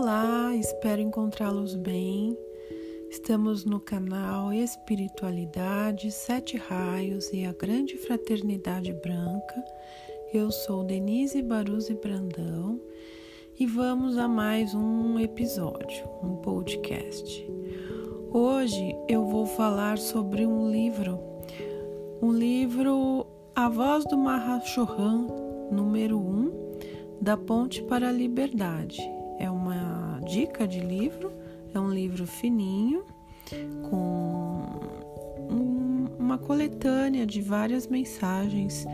Olá, espero encontrá-los bem. Estamos no canal Espiritualidade, Sete Raios e a Grande Fraternidade Branca. Eu sou Denise Baruzzi Brandão e vamos a mais um episódio, um podcast. Hoje eu vou falar sobre um livro, A Voz do Mahashohan, número 1, da Ponte para a Liberdade. É uma dica de livro, é um livro fininho, com uma coletânea de várias mensagens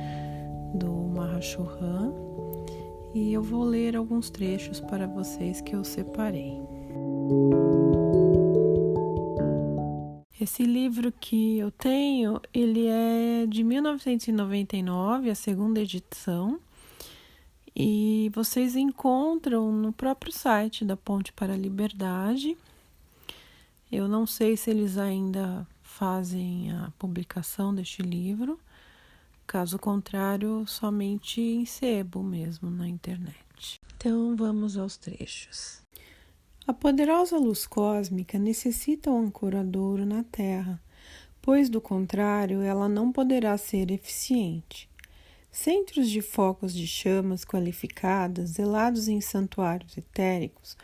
do Mahashohan, e eu vou ler alguns trechos para vocês que eu separei. Esse livro que eu tenho, ele é de 1999, a segunda edição, e vocês encontram no próprio site da Ponte para a Liberdade. Eu não sei se eles ainda fazem a publicação deste livro, caso contrário, somente em sebo mesmo na internet. Então vamos aos trechos. A poderosa luz cósmica necessita um ancoradouro na Terra, pois do contrário ela não poderá ser eficiente. Centros de focos de chamas qualificadas, zelados em santuários etéricos,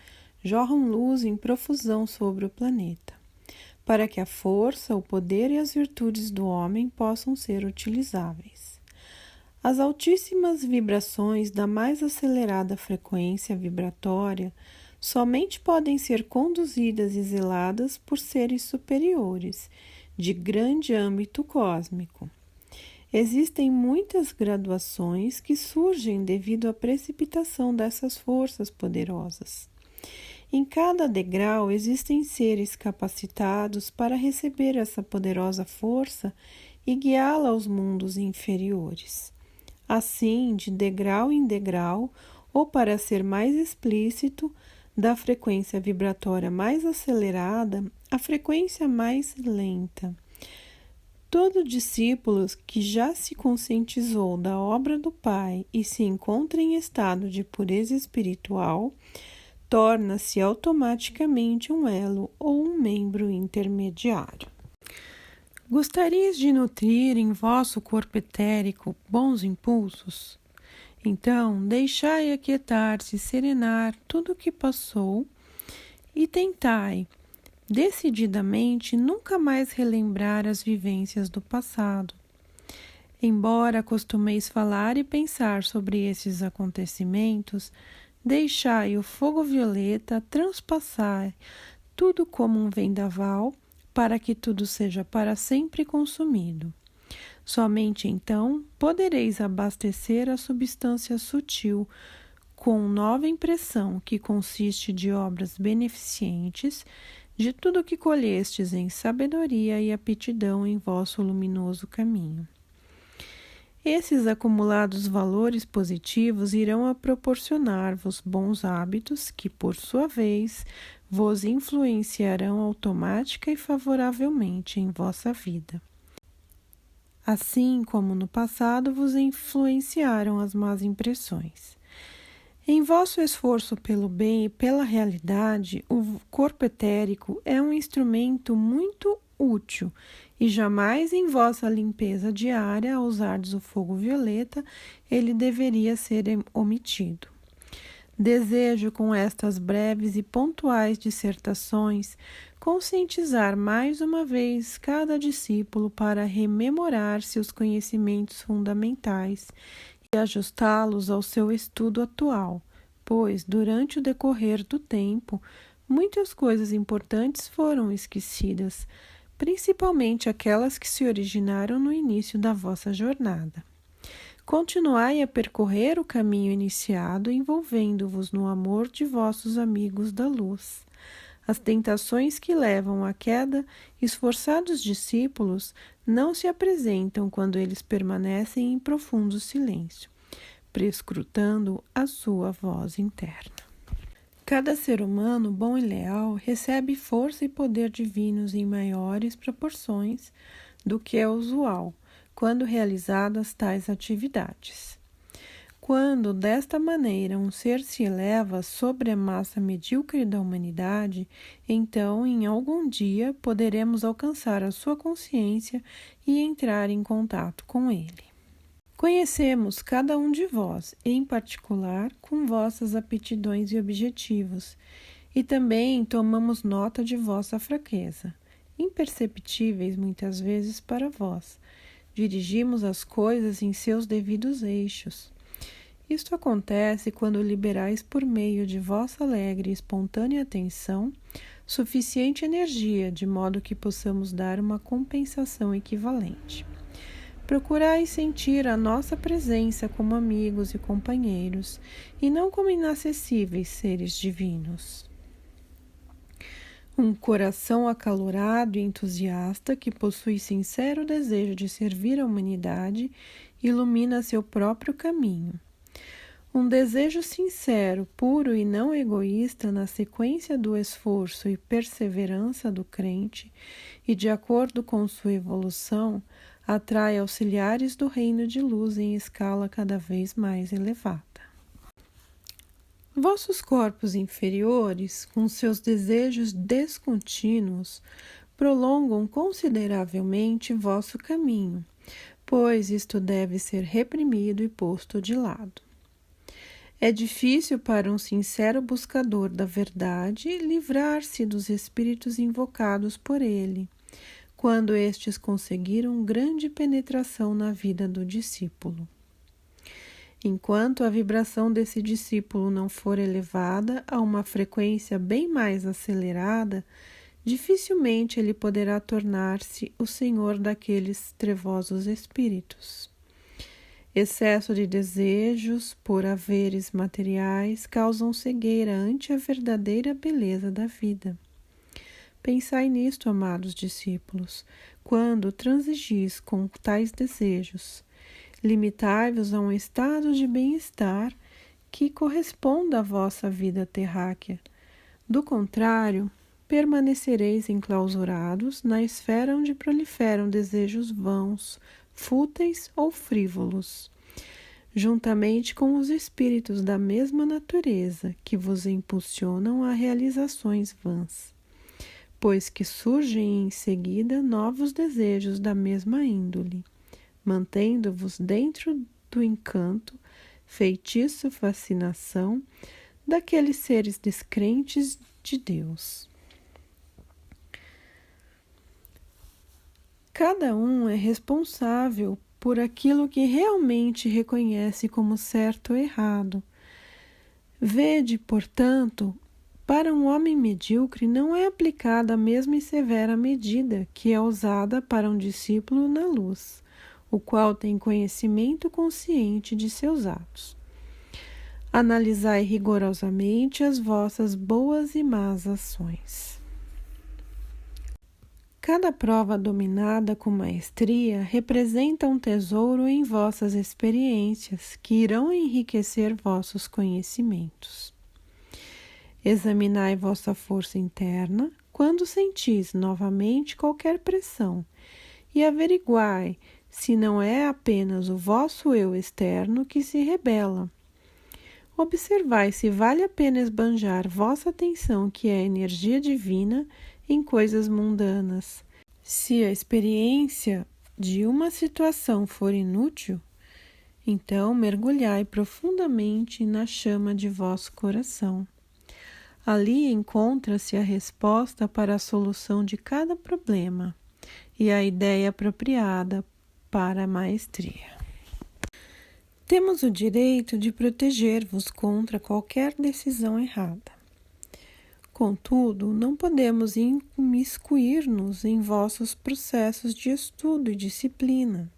jorram luz em profusão sobre o planeta, para que a força, o poder e as virtudes do homem possam ser utilizáveis. As altíssimas vibrações da mais acelerada frequência vibratória somente podem ser conduzidas e zeladas por seres superiores, de grande âmbito cósmico. Existem muitas graduações que surgem devido à precipitação dessas forças poderosas. Em cada degrau existem seres capacitados para receber essa poderosa força e guiá-la aos mundos inferiores. Assim, de degrau em degrau, ou para ser mais explícito, da frequência vibratória mais acelerada à frequência mais lenta. Todo discípulo que já se conscientizou da obra do Pai e se encontra em estado de pureza espiritual, torna-se automaticamente um elo ou um membro intermediário. Gostarias de nutrir em vosso corpo etérico bons impulsos? Então, deixai aquietar-se e serenar tudo o que passou e tentai, decididamente, nunca mais relembrar as vivências do passado. Embora costumeis falar e pensar sobre esses acontecimentos, deixai o fogo violeta transpassar tudo como um vendaval, para que tudo seja para sempre consumido. Somente então podereis abastecer a substância sutil com nova impressão que consiste de obras beneficentes, de tudo que colhestes em sabedoria e aptidão em vosso luminoso caminho. Esses acumulados valores positivos irão a proporcionar-vos bons hábitos que, por sua vez, vos influenciarão automática e favoravelmente em vossa vida. Assim como no passado vos influenciaram as más impressões. Em vosso esforço pelo bem e pela realidade, o corpo etérico é um instrumento muito útil e jamais em vossa limpeza diária, ao usardes o fogo violeta, ele deveria ser omitido. Desejo com estas breves e pontuais dissertações conscientizar mais uma vez cada discípulo para rememorar-se os conhecimentos fundamentais e ajustá-los ao seu estudo atual, pois, durante o decorrer do tempo, muitas coisas importantes foram esquecidas, principalmente aquelas que se originaram no início da vossa jornada. Continuai a percorrer o caminho iniciado, envolvendo-vos no amor de vossos amigos da luz. As tentações que levam à queda esforçados discípulos não se apresentam quando eles permanecem em profundo silêncio, prescrutando a sua voz interna. Cada ser humano bom e leal recebe força e poder divinos em maiores proporções do que é usual quando realizadas tais atividades. Quando, desta maneira, um ser se eleva sobre a massa medíocre da humanidade, então, em algum dia, poderemos alcançar a sua consciência e entrar em contato com ele. Conhecemos cada um de vós, em particular, com vossas aptidões e objetivos, e também tomamos nota de vossa fraqueza, imperceptíveis muitas vezes para vós. Dirigimos as coisas em seus devidos eixos. Isto acontece quando liberais por meio de vossa alegre e espontânea atenção suficiente energia, de modo que possamos dar uma compensação equivalente. Procurai sentir a nossa presença como amigos e companheiros, e não como inacessíveis seres divinos. Um coração acalorado e entusiasta que possui sincero desejo de servir a humanidade ilumina seu próprio caminho. Um desejo sincero, puro e não egoísta na sequência do esforço e perseverança do crente e de acordo com sua evolução, atrai auxiliares do reino de luz em escala cada vez mais elevada. Vossos corpos inferiores, com seus desejos descontínuos, prolongam consideravelmente vosso caminho, pois isto deve ser reprimido e posto de lado. É difícil para um sincero buscador da verdade livrar-se dos espíritos invocados por ele, quando estes conseguiram grande penetração na vida do discípulo. Enquanto a vibração desse discípulo não for elevada a uma frequência bem mais acelerada, dificilmente ele poderá tornar-se o senhor daqueles trevosos espíritos. Excesso de desejos por haveres materiais causam cegueira ante a verdadeira beleza da vida. Pensai nisto, amados discípulos, quando transigis com tais desejos. Limitai-vos a um estado de bem-estar que corresponda à vossa vida terráquea. Do contrário, permanecereis enclausurados na esfera onde proliferam desejos vãos, fúteis ou frívolos, juntamente com os espíritos da mesma natureza que vos impulsionam a realizações vãs, pois que surgem em seguida novos desejos da mesma índole, mantendo-vos dentro do encanto, feitiço, fascinação daqueles seres descrentes de Deus. Cada um é responsável por aquilo que realmente reconhece como certo ou errado. Vede, portanto, para um homem medíocre não é aplicada a mesma e severa medida que é usada para um discípulo na luz, o qual tem conhecimento consciente de seus atos. Analisai rigorosamente as vossas boas e más ações. Cada prova dominada com maestria representa um tesouro em vossas experiências que irão enriquecer vossos conhecimentos. Examinai vossa força interna quando sentis novamente qualquer pressão e averiguai se não é apenas o vosso eu externo que se rebela. Observai se vale a pena esbanjar vossa atenção, que é a energia divina, em coisas mundanas. Se a experiência de uma situação for inútil, então mergulhai profundamente na chama de vosso coração. Ali encontra-se a resposta para a solução de cada problema e a ideia apropriada para a maestria. Temos o direito de proteger-vos contra qualquer decisão errada. Contudo, não podemos imiscuir-nos em vossos processos de estudo e disciplina.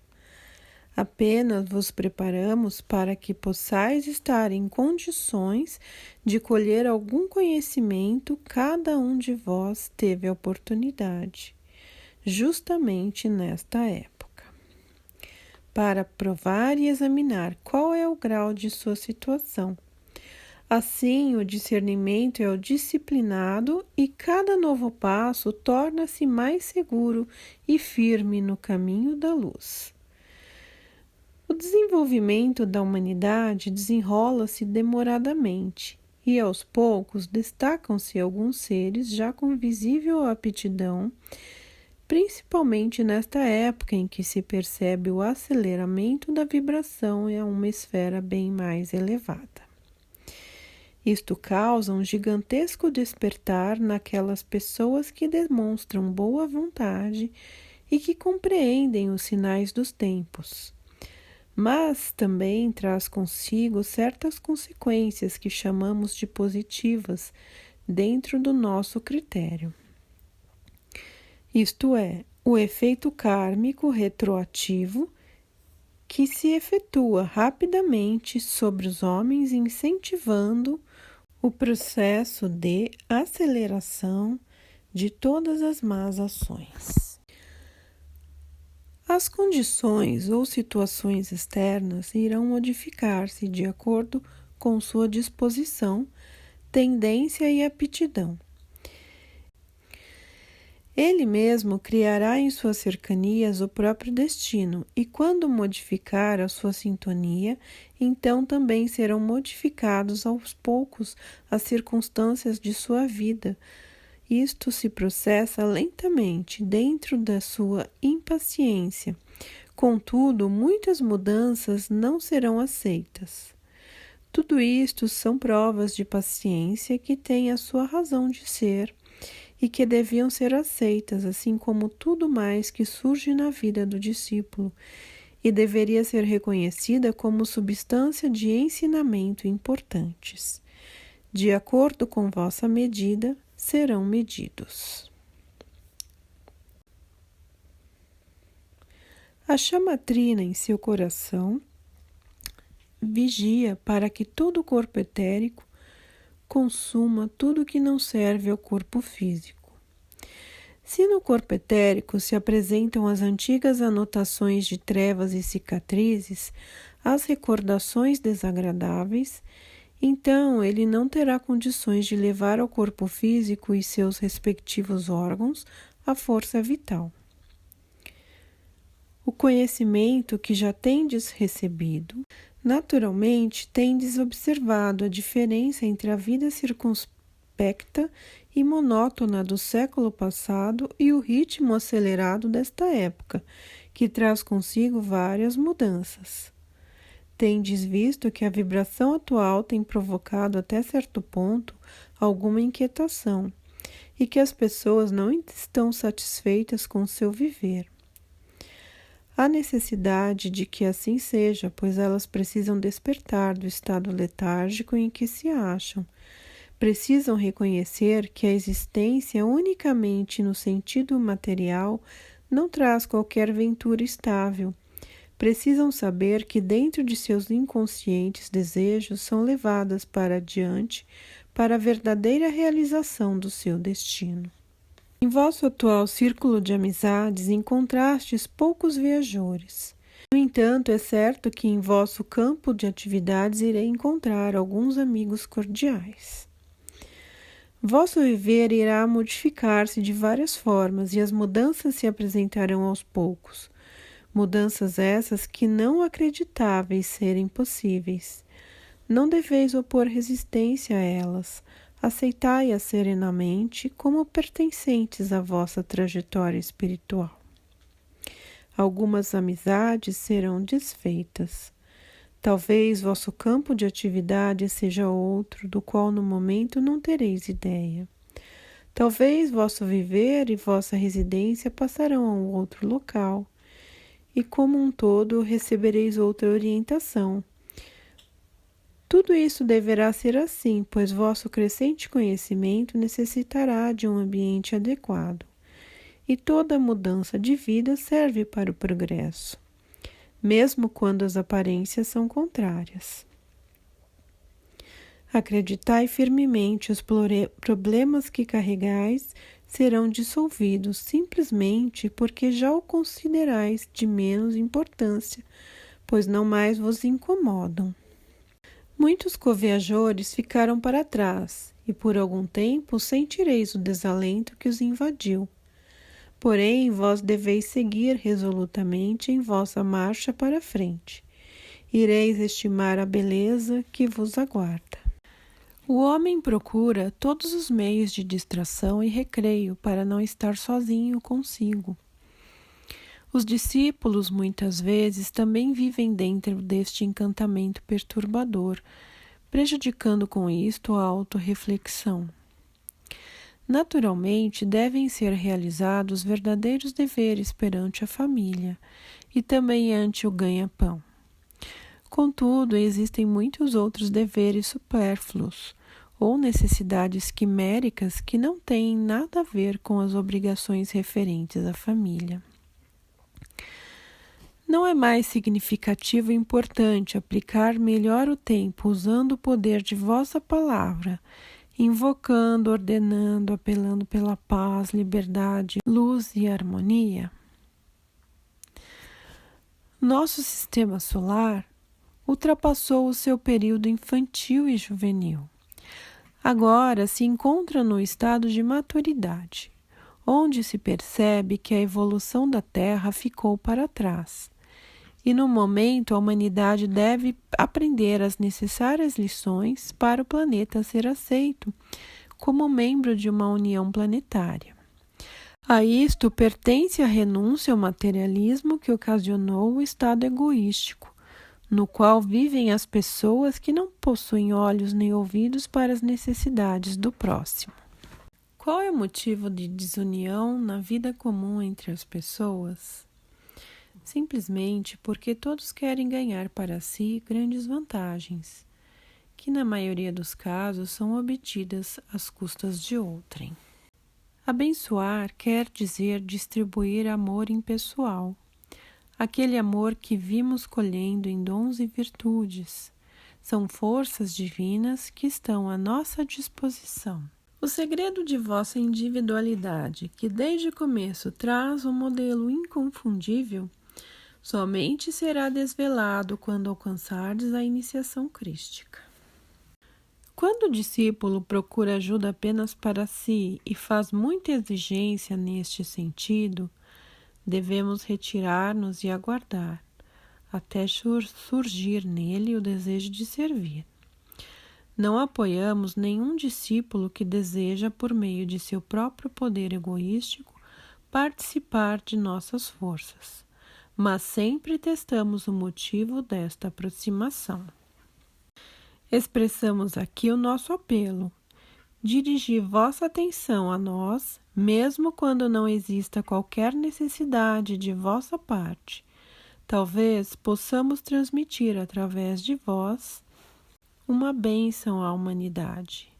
Apenas vos preparamos para que possais estar em condições de colher algum conhecimento cada um de vós teve a oportunidade, justamente nesta época, para provar e examinar qual é o grau de sua situação. Assim, o discernimento é o disciplinado e cada novo passo torna-se mais seguro e firme no caminho da luz. O desenvolvimento da humanidade desenrola-se demoradamente, e aos poucos destacam-se alguns seres já com visível aptidão, principalmente nesta época em que se percebe o aceleramento da vibração a uma esfera bem mais elevada. Isto causa um gigantesco despertar naquelas pessoas que demonstram boa vontade e que compreendem os sinais dos tempos. Mas também traz consigo certas consequências que chamamos de positivas dentro do nosso critério. Isto é, o efeito kármico retroativo que se efetua rapidamente sobre os homens, incentivando o processo de aceleração de todas as más ações. As condições ou situações externas irão modificar-se de acordo com sua disposição, tendência e aptidão. Ele mesmo criará em suas cercanias o próprio destino, e quando modificar a sua sintonia, então também serão modificados aos poucos as circunstâncias de sua vida. Isto se processa lentamente dentro da sua impaciência. Contudo, muitas mudanças não serão aceitas. Tudo isto são provas de paciência que têm a sua razão de ser e que deviam ser aceitas, assim como tudo mais que surge na vida do discípulo, e deveria ser reconhecida como substância de ensinamento importantes. De acordo com vossa medida, serão medidos. A chamatrina em seu coração vigia para que todo o corpo etérico consuma tudo que não serve ao corpo físico. Se no corpo etérico se apresentam as antigas anotações de trevas e cicatrizes, as recordações desagradáveis, então ele não terá condições de levar ao corpo físico e seus respectivos órgãos a força vital. O conhecimento que já tendes recebido, naturalmente tendes observado a diferença entre a vida circunspecta e monótona do século passado e o ritmo acelerado desta época, que traz consigo várias mudanças. Tendes visto que a vibração atual tem provocado até certo ponto alguma inquietação e que as pessoas não estão satisfeitas com seu viver. Há necessidade de que assim seja, pois elas precisam despertar do estado letárgico em que se acham. Precisam reconhecer que a existência unicamente no sentido material não traz qualquer ventura estável. Precisam saber que dentro de seus inconscientes desejos são levadas para adiante para a verdadeira realização do seu destino. Em vosso atual círculo de amizades encontrastes poucos viajores. No entanto, é certo que em vosso campo de atividades irei encontrar alguns amigos cordiais. Vosso viver irá modificar-se de várias formas e as mudanças se apresentarão aos poucos. Mudanças essas que não acreditáveis serem possíveis. Não deveis opor resistência a elas. Aceitai-as serenamente como pertencentes à vossa trajetória espiritual. Algumas amizades serão desfeitas. Talvez vosso campo de atividade seja outro, do qual no momento não tereis ideia. Talvez vosso viver e vossa residência passarão a um outro local, e como um todo recebereis outra orientação. Tudo isso deverá ser assim, pois vosso crescente conhecimento necessitará de um ambiente adequado, e toda mudança de vida serve para o progresso, mesmo quando as aparências são contrárias. Acreditai firmemente, os problemas que carregais serão dissolvidos simplesmente porque já o considerais de menos importância, pois não mais vos incomodam. Muitos coviajores ficaram para trás, e por algum tempo sentireis o desalento que os invadiu. Porém, vós deveis seguir resolutamente em vossa marcha para a frente. ireis estimar a beleza que vos aguarda. O homem procura todos os meios de distração e recreio para não estar sozinho consigo. Os discípulos, muitas vezes, também vivem dentro deste encantamento perturbador, prejudicando com isto a autorreflexão. Naturalmente, devem ser realizados verdadeiros deveres perante a família e também ante o ganha-pão. Contudo, existem muitos outros deveres supérfluos ou necessidades quiméricas que não têm nada a ver com as obrigações referentes à família. Não é mais significativo e importante aplicar melhor o tempo usando o poder de vossa palavra, invocando, ordenando, apelando pela paz, liberdade, luz e harmonia? Nosso sistema solar ultrapassou o seu período infantil e juvenil. Agora se encontra no estado de maturidade, onde se percebe que a evolução da Terra ficou para trás. E no momento a humanidade deve aprender as necessárias lições para o planeta ser aceito como membro de uma união planetária. A isto pertence a renúncia ao materialismo que ocasionou o estado egoístico, no qual vivem as pessoas que não possuem olhos nem ouvidos para as necessidades do próximo. Qual é o motivo de desunião na vida comum entre as pessoas? Simplesmente porque todos querem ganhar para si grandes vantagens, que na maioria dos casos são obtidas às custas de outrem. Abençoar quer dizer distribuir amor impessoal, aquele amor que vimos colhendo em dons e virtudes. São forças divinas que estão à nossa disposição. O segredo de vossa individualidade, que desde o começo traz um modelo inconfundível, somente será desvelado quando alcançardes a iniciação crística. Quando o discípulo procura ajuda apenas para si e faz muita exigência neste sentido, devemos retirar-nos e aguardar, até surgir nele o desejo de servir. Não apoiamos nenhum discípulo que deseja, por meio de seu próprio poder egoístico, participar de nossas forças, mas sempre testamos o motivo desta aproximação. Expressamos aqui o nosso apelo: dirigir vossa atenção a nós, mesmo quando não exista qualquer necessidade de vossa parte. Talvez possamos transmitir através de vós uma bênção à humanidade.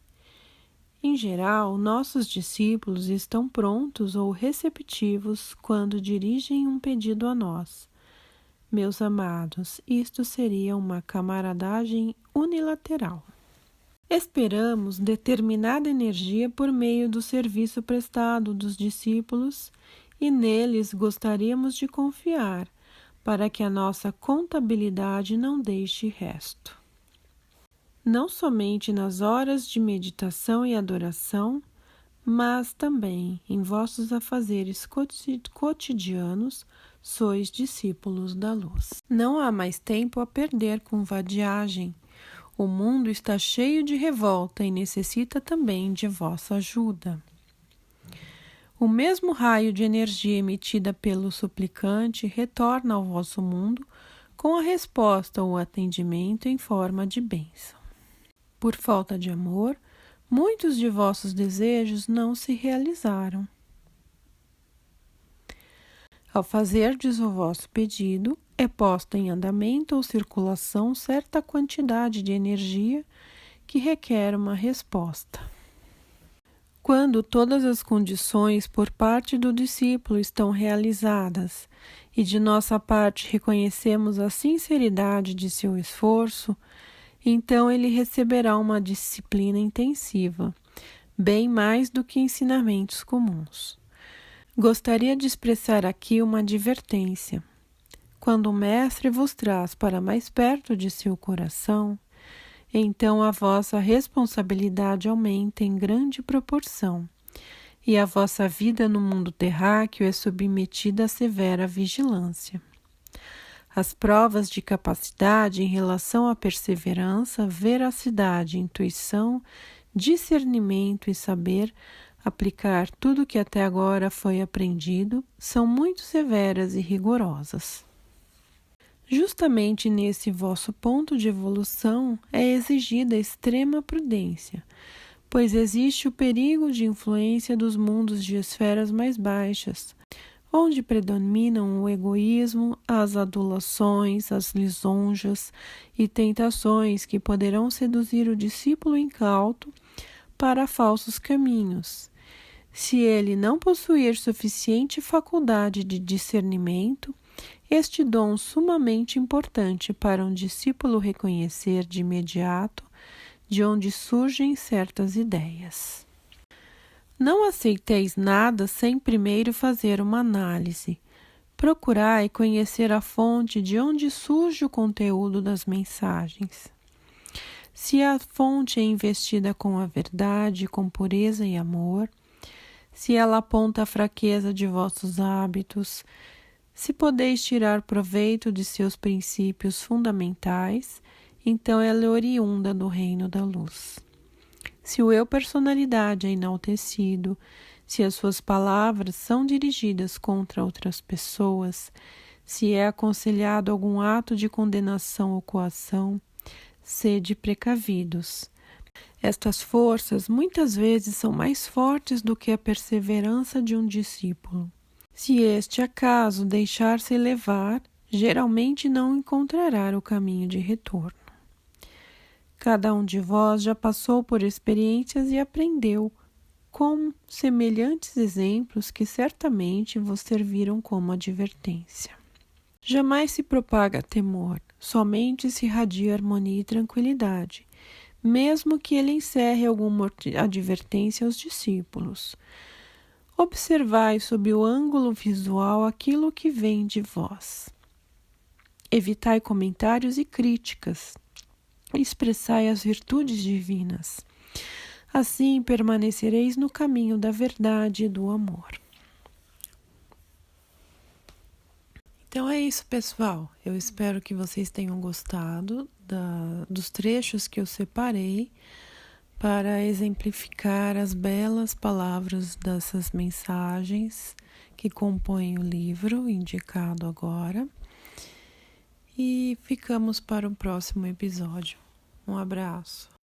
Em geral, nossos discípulos estão prontos ou receptivos quando dirigem um pedido a nós. Meus amados, isto seria uma camaradagem unilateral. Esperamos determinada energia por meio do serviço prestado dos discípulos e neles gostaríamos de confiar, para que a nossa contabilidade não deixe resto. Não somente nas horas de meditação e adoração, mas também em vossos afazeres cotidianos, sois discípulos da luz. Não há mais tempo a perder com vadiagem. O mundo está cheio de revolta e necessita também de vossa ajuda. O mesmo raio de energia emitida pelo suplicante retorna ao vosso mundo com a resposta ou atendimento em forma de bênção. Por falta de amor, muitos de vossos desejos não se realizaram. Ao fazerdes o vosso pedido, é posta em andamento ou circulação certa quantidade de energia que requer uma resposta. Quando todas as condições por parte do discípulo estão realizadas e de nossa parte reconhecemos a sinceridade de seu esforço, então ele receberá uma disciplina intensiva, bem mais do que ensinamentos comuns. Gostaria de expressar aqui uma advertência. Quando o Mestre vos traz para mais perto de seu coração, então a vossa responsabilidade aumenta em grande proporção, e a vossa vida no mundo terráqueo é submetida a severa vigilância. As provas de capacidade em relação à perseverança, veracidade, intuição, discernimento e saber aplicar tudo o que até agora foi aprendido são muito severas e rigorosas. Justamente nesse vosso ponto de evolução é exigida extrema prudência, pois existe o perigo de influência dos mundos de esferas mais baixas, onde predominam o egoísmo, as adulações, as lisonjas e tentações que poderão seduzir o discípulo incauto para falsos caminhos. Se ele não possuir suficiente faculdade de discernimento, este dom sumamente importante para um discípulo reconhecer de imediato de onde surgem certas ideias. Não aceiteis nada sem primeiro fazer uma análise. Procurai conhecer a fonte de onde surge o conteúdo das mensagens. Se a fonte é investida com a verdade, com pureza e amor, se ela aponta a fraqueza de vossos hábitos, se podeis tirar proveito de seus princípios fundamentais, então ela é oriunda do reino da luz. Se o eu personalidade é enaltecido, se as suas palavras são dirigidas contra outras pessoas, se é aconselhado algum ato de condenação ou coação, sede precavidos. Estas forças muitas vezes são mais fortes do que a perseverança de um discípulo. Se este acaso deixar-se levar, geralmente não encontrará o caminho de retorno. Cada um de vós já passou por experiências e aprendeu com semelhantes exemplos que certamente vos serviram como advertência. Jamais se propaga temor, somente se irradia harmonia e tranquilidade, mesmo que ele encerre alguma advertência aos discípulos. Observai sob o ângulo visual aquilo que vem de vós. Evitai comentários e críticas. Expressai as virtudes divinas. Assim permanecereis no caminho da verdade e do amor. Então é isso, pessoal. Eu espero que vocês tenham gostado dos trechos que eu separei para exemplificar as belas palavras dessas mensagens que compõem o livro indicado agora. E ficamos para o próximo episódio. Um abraço.